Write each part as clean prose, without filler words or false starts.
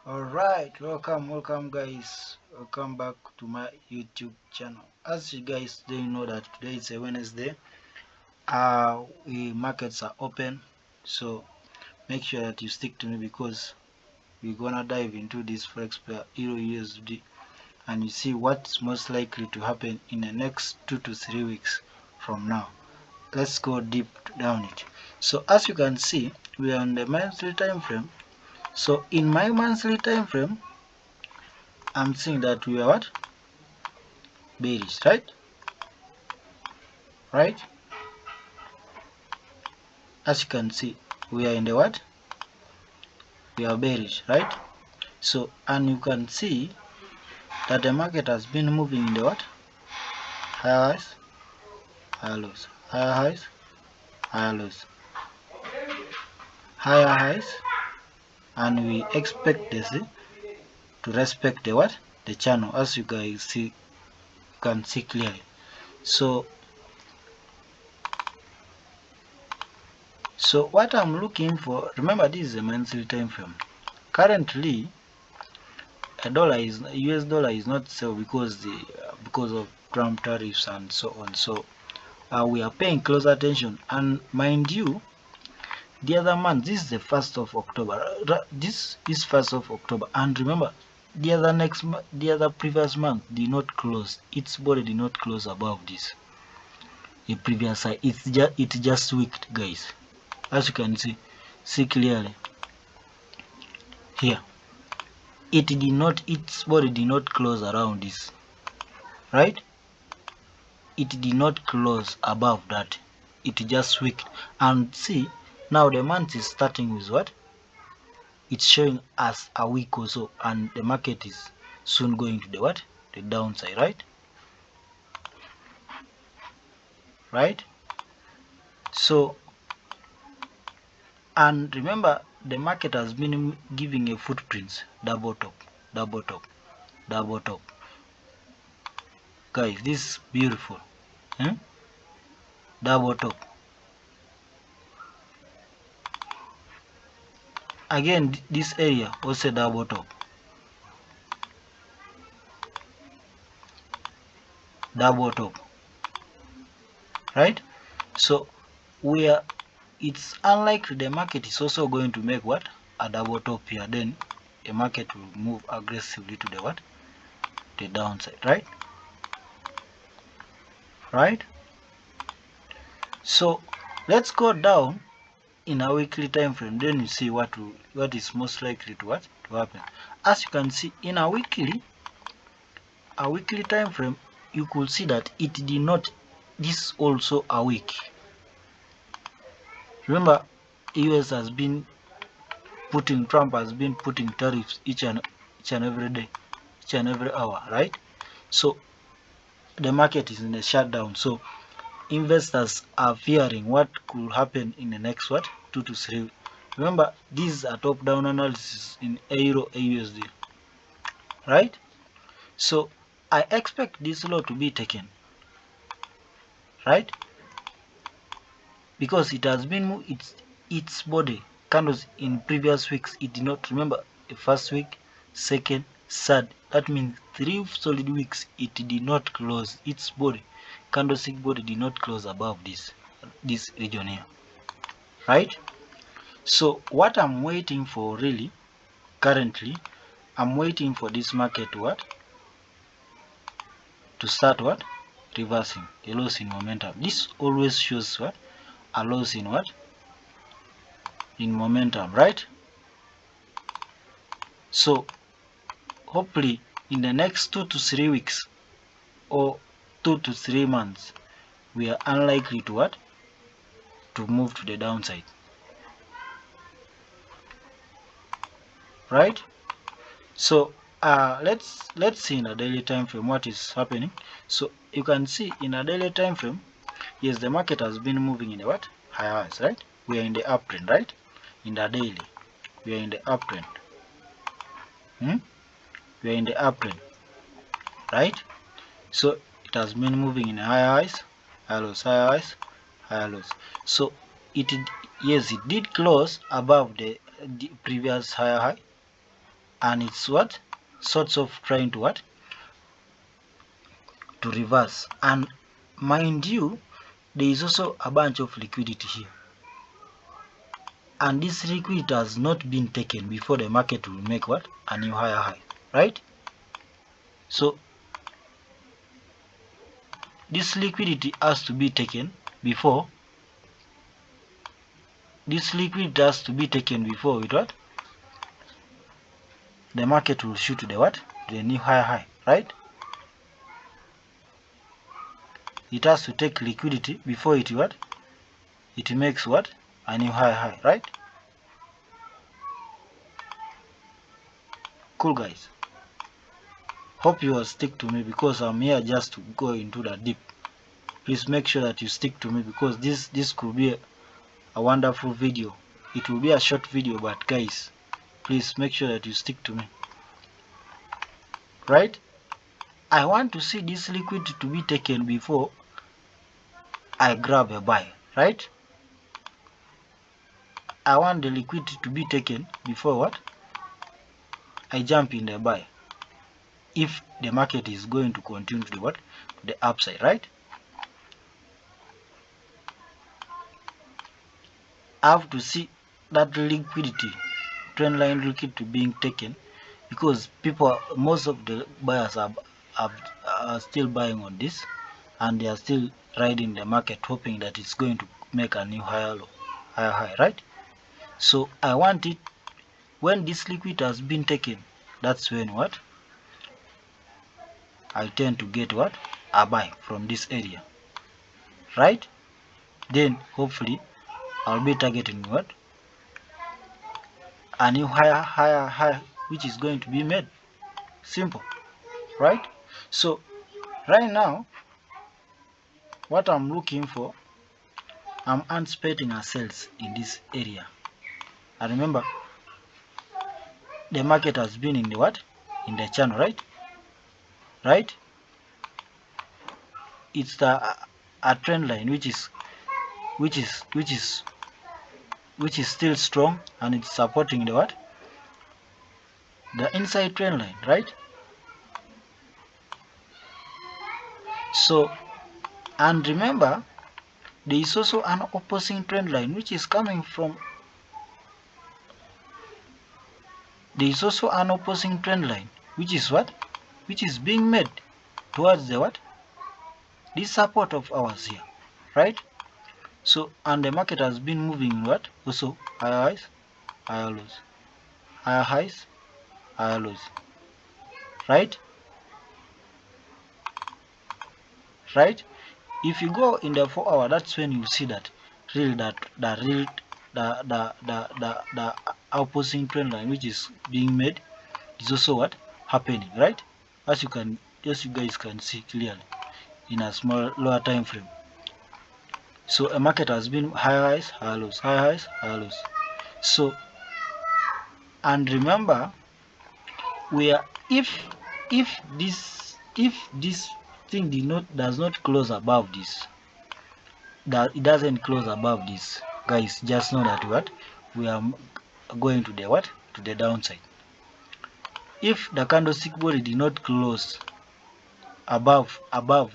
Alright, welcome guys. Welcome back to my YouTube channel. As you guys do know that today is a Wednesday. The markets are open, so make sure that you stick to me because we're gonna dive into this forex pair Euro USD and you see what's most likely to happen in the next 2 to 3 weeks from now. Let's go deep down it. So as you can see, we are on the monthly time frame. So in my monthly time frame, I'm seeing that we are what? Bearish, right? As you can see, we are in the what? We are bearish, right? So, and you can see that the market has been moving in the what? Higher highs, higher lows, higher highs, higher lows, higher highs, and we expect this to respect the what? The channel, as you guys see, can see clearly. So what I'm looking for, remember this is a monthly time frame. Currently US dollar is not so because of Trump tariffs and so on. So we are paying close attention, and mind you, the other month, this is the 1st of October. This is 1st of October, and remember, the other previous month did not close. Its body did not close above this. The previous side, it just wicked, guys. As you can see clearly here, its body did not close around this, right? It did not close above that. It just wicked. And see, now the month is starting with what? It's showing us a week or so, and the market is soon going to the what? The downside, right? So, and remember, the market has been giving a footprints, double top, double top, double top. Guys, this is beautiful. Double top. Again, this area also double top. Double top. Right? So it's unlikely the market is also going to make what? A double top here. Then the market will move aggressively to the what? The downside, right? So let's go down in a weekly time frame, then you see what is most likely to happen. As you can see, in a weekly time frame, you could see that it did not. This also a week. Remember, Trump has been putting tariffs each and every day, each and every hour, right? So the market is in a shutdown. So investors are fearing what could happen in the next 2 to 3. Remember, this is a top-down analysis in Euro AUSD, right? So I expect this low to be taken, right? Because it has been its body candles in previous weeks. It did not, remember, the first week, second, third. That means 3 solid weeks it did not close. Its body, candlestick body, did not close above this region here, right? So what I'm waiting for really currently, I'm waiting for this market to start reversing the loss in momentum. This always shows a loss in in momentum, right? So hopefully in the next 2 to 3 weeks or 2 to 3 months, we are unlikely to move to the downside, right? So let's see in a daily time frame what is happening. So you can see in a daily time frame, yes, the market has been moving in the higher highs, right? We are in the uptrend, right? In the daily, we are in the uptrend. We are in the uptrend, right? So it has been moving in higher highs, higher lows, higher highs, higher lows. So yes, it did close above the previous higher high, and it's what sorts of trying to what to reverse. And mind you, there is also a bunch of liquidity here, and this liquidity has not been taken before the market will make what a new higher high, right? So this liquidity has to be taken before with what the market will shoot to the what the new higher high, right? It has to take liquidity before it what it makes what a new higher high, right? Cool guys, hope you will stick to me because I'm here just to go into the deep. Please make sure that you stick to me because this could be a wonderful video. It will be a short video, but guys, please make sure that you stick to me, right? I want to see this liquidity to be taken before I grab a buy, right? I want the liquidity to be taken before what I jump in the buy, if the market is going to continue to the what to the upside, right? I have to see that liquidity trend line liquidity being taken, because most of the buyers are still buying on this, and they are still riding the market hoping that it's going to make a new higher low, higher high, right? So I want it when this liquid has been taken, that's when what I tend to get what a buy from this area, right? Then hopefully I'll be targeting what a new higher high, which is going to be made. Simple, right? So right now what I'm looking for, I'm anticipating a sales in this area. And remember, the market has been in the what in the channel, right? It's a trend line which is still strong, and it's supporting the what the inside trend line, right? So, and remember, there is also an opposing trend line which is coming from, there is also an opposing trend line which is what which is being made towards the what this support of ours here, right? So, and the market has been moving what also higher highs, higher lows, higher highs, higher lows, right? If you go in the 4 hour, that's when you see that really the opposing trend line which is being made is also what happening, right? As you guys can see clearly in a small lower time frame. So a market has been higher highs, higher lows, higher highs, higher lows. So, and remember, if this thing does not close above this, that it doesn't close above this, guys, just know that what we are going to the what to the downside. If the candlestick body did not close above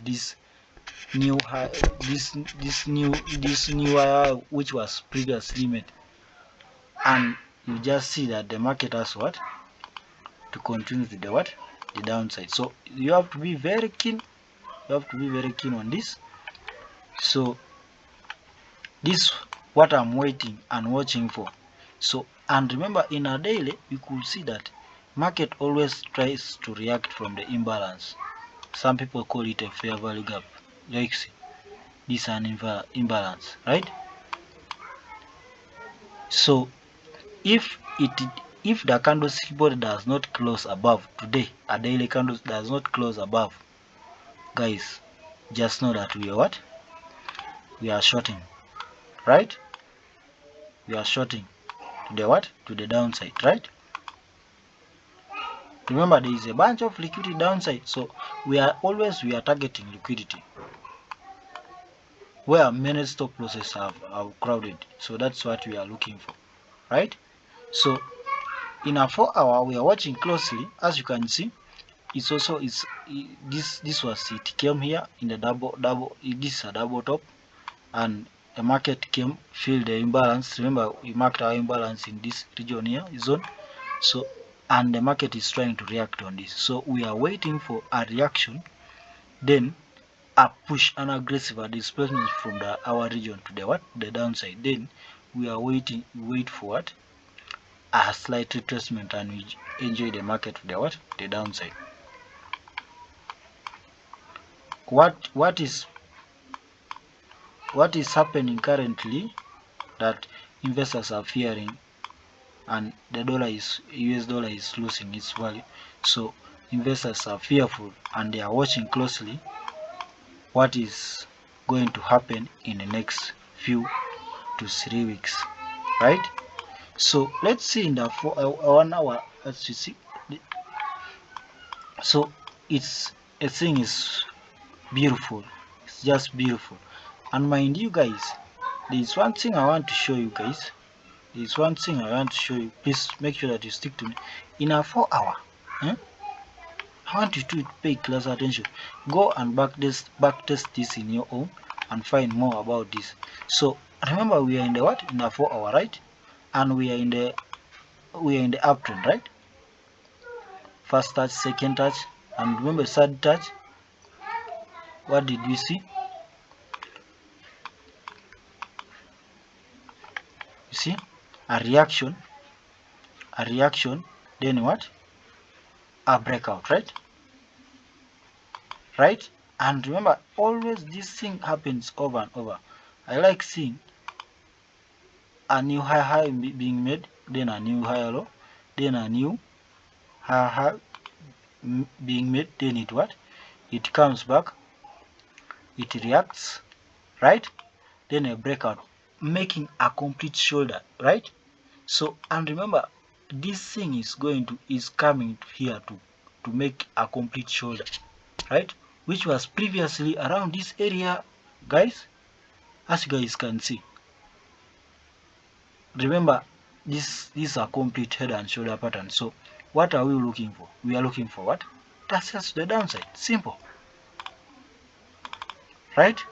this new high, this new high which was previously made, and you just see that the market has what to continue to the what the downside. So you have to be very keen, on this. So this what I'm waiting and watching for. So, and remember, in a daily you could see that market always tries to react from the imbalance. Some people call it a fair value gap, like this an imbalance, right? So if the candlestick body does not close above today, a daily candle does not close above, guys, just know that we are what we are shorting, right? We are shorting to the what to the downside, right? Remember, there is a bunch of liquidity downside, so we are targeting liquidity where many stop losses have crowded. So that's what we are looking for, right? So in a 4 hour we are watching closely. As you can see, this was it came here in the double, this is a double top, and the market came, filled the imbalance. Remember, we marked our imbalance in this region here, zone. So, and the market is trying to react on this, so we are waiting for a reaction, then a push, an aggressive displacement from our region to the downside. Then we are wait for what, a slight retracement, and we enjoy the market to the downside. What is happening currently, that investors are fearing, and the US dollar is losing its value. So investors are fearful, and they are watching closely what is going to happen in the next few to 3 weeks, right? So let's see in the 1 hour, as you see. So it's a thing is beautiful, it's just beautiful. And mind you guys, there is one thing I want to show you guys. Please make sure that you stick to me. In a 4 hour, I want you to pay close attention. Go and backtest this in your own and find more about this. So remember, we are in the what, in a 4 hour, right? And we are in the uptrend, right? First touch, second touch, and remember third touch. What did we see? You see a reaction, then what, a breakout, right? And remember, always this thing happens over and over. I like seeing a new high being made, then a new higher low, then a new high being made, then it comes back, it reacts, right? Then a breakout, making a complete shoulder, right? So, and remember, this thing is coming here to make a complete shoulder, right? Which was previously around this area, guys, as you guys can see. Remember, this is a complete head and shoulder pattern. So what are we looking for? We are looking for what? That's the downside. Simple, right?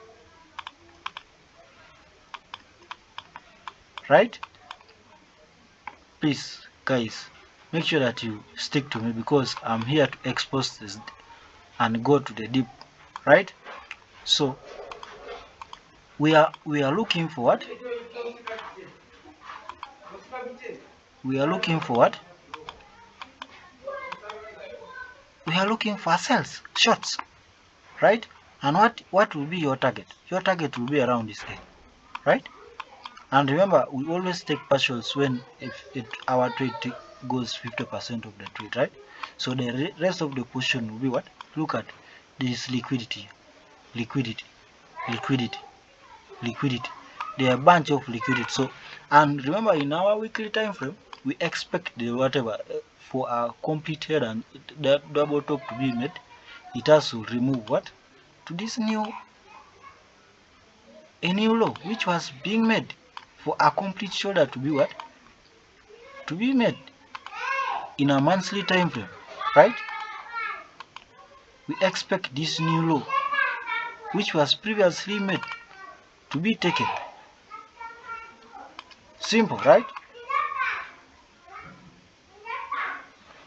Please guys, make sure that you stick to me, because I'm here to expose this and go to the deep, right? So we are looking for what? We are looking for what? We are looking for sales, shorts, right? And what will be your target? Your target will be around this area, right? And remember, we always take partials when our trade goes 50% of the trade, right? So the rest of the portion will be what? Look at this liquidity. There are a bunch of liquidity. So, and remember, in our weekly time frame, we expect the whatever for a complete head and the double top to be made. It has to remove what? To this a new low which was being made, for a complete shoulder to be what? To be made in a monthly time frame, right? We expect this new low which was previously made to be taken. Simple, right?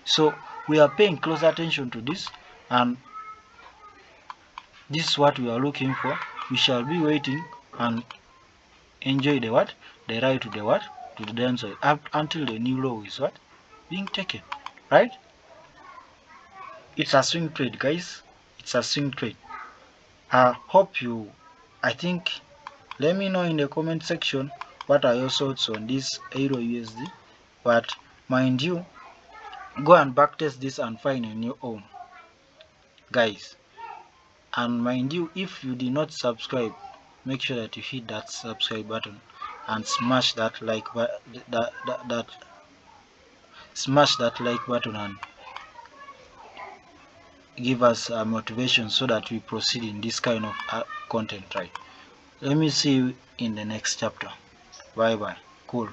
So we are paying close attention to this, and this is what we are looking for. We shall be waiting and enjoy the what? The ride to the what? To the downside, up until the new low is what? Being taken, right? It's a swing trade, guys. It's a swing trade. I think, let me know in the comment section what are your thoughts on this Euro USD. But mind you, go and backtest this and find on your own, guys. And mind you, if you did not subscribe, make sure that you hit that subscribe button and smash that like smash that like button and give us a motivation so that we proceed in this kind of content, right? Let me see you in the next chapter. Bye bye. Cool.